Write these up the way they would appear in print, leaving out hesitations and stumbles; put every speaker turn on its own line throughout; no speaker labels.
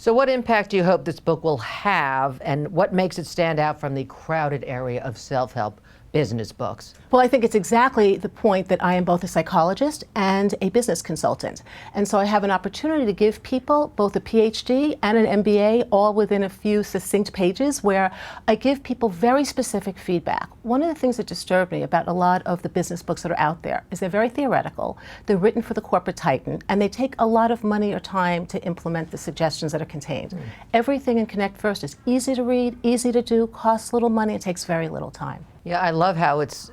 So what impact do you hope this book will have, and what makes it stand out from the crowded area of self-help business books?
Well, I think it's exactly the point that I am both a psychologist and a business consultant. And so I have an opportunity to give people both a PhD and an MBA all within a few succinct pages where I give people very specific feedback. One of the things that disturbed me about a lot of the business books that are out there is they're very theoretical, they're written for the corporate titan, and they take a lot of money or time to implement the suggestions that are contained. Everything in Connect First is easy to read, easy to do, costs little money, it takes very little time.
Yeah, I love how it's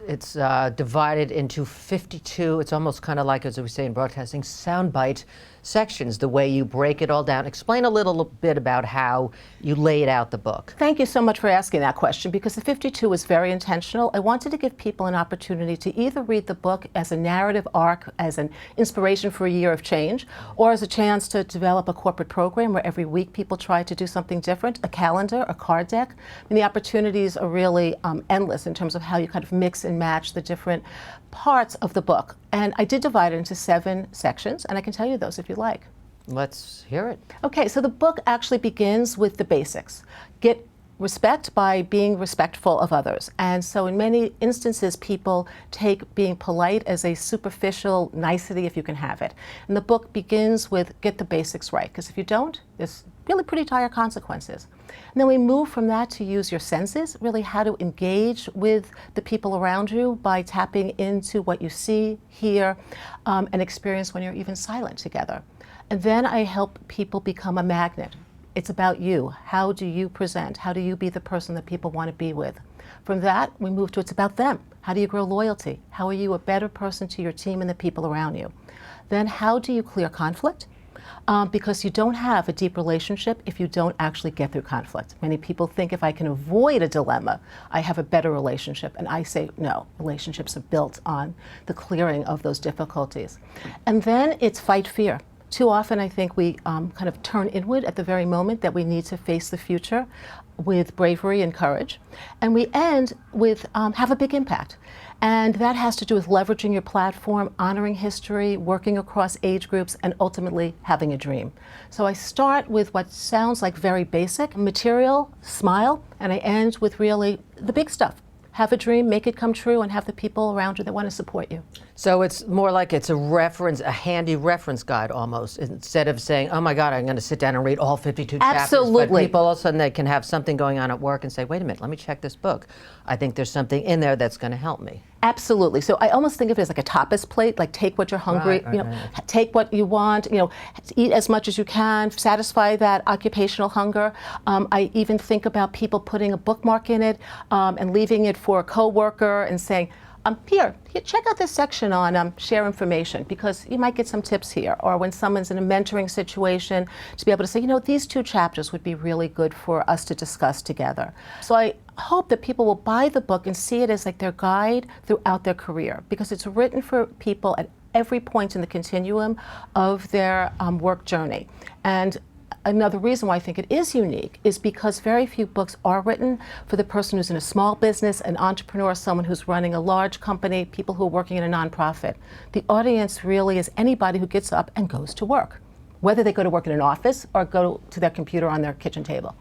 divided into 52, it's almost kind of like, as we say in broadcasting, soundbite sections, the way you break it all down. Explain a little bit about how you laid out the book.
Thank you so much for asking that question, because the 52 was very intentional. I wanted to give people an opportunity to either read the book as a narrative arc, as an inspiration for a year of change, or as a chance to develop a corporate program where every week people try to do something different, a calendar, a card deck. And the opportunities are really endless in terms of how you kind of mix and match the different parts of the book. And I did divide it into 7 sections, and I can tell you those if you like.
Let's hear it.
Okay, so the book actually begins with the basics. Get respect by being respectful of others. And so in many instances, people take being polite as a superficial nicety if you can have it. And the book begins with get the basics right, because if you don't, there's really pretty dire consequences. And then we move from that to use your senses, really how to engage with the people around you by tapping into what you see, hear, and experience when you're even silent together. And then I help people become a magnet. It's about you. How do you present? How do you be the person that people want to be with? From that, we move to it's about them. How do you grow loyalty? How are you a better person to your team and the people around you? Then how do you clear conflict? Because you don't have a deep relationship if you don't actually get through conflict. Many people think if I can avoid a dilemma, I have a better relationship. And I say, no, relationships are built on the clearing of those difficulties. And then it's fight fear. Too often I think we kind of turn inward at the very moment that we need to face the future with bravery and courage. And we end with have a big impact. And that has to do with leveraging your platform, honoring history, working across age groups, and ultimately having a dream. So I start with what sounds like very basic material, smile, and I end with really the big stuff. Have a dream, make it come true, and have the people around you that want to support you.
So it's more like it's a reference, a handy reference guide almost, instead of saying, oh my God, I'm going to sit down and read all 52 chapters.
Absolutely.
But people all of a sudden they can have something going on at work and say, wait a minute, let me check this book. I think there's something in there that's going to help me.
Absolutely. So I almost think of it as like a tapas plate, like take what you're hungry, take what you want, eat as much as you can, satisfy that occupational hunger. I even think about people putting a bookmark in it and leaving it for a coworker and saying, here, check out this section on share information, because you might get some tips here. Or when someone's in a mentoring situation, to be able to say, these 2 chapters would be really good for us to discuss together. So I hope that people will buy the book and see it as like their guide throughout their career, because it's written for people at every point in the continuum of their work journey. And another reason why I think it is unique is because very few books are written for the person who's in a small business, an entrepreneur, someone who's running a large company, people who are working in a nonprofit. The audience really is anybody who gets up and goes to work, whether they go to work in an office or go to their computer on their kitchen table.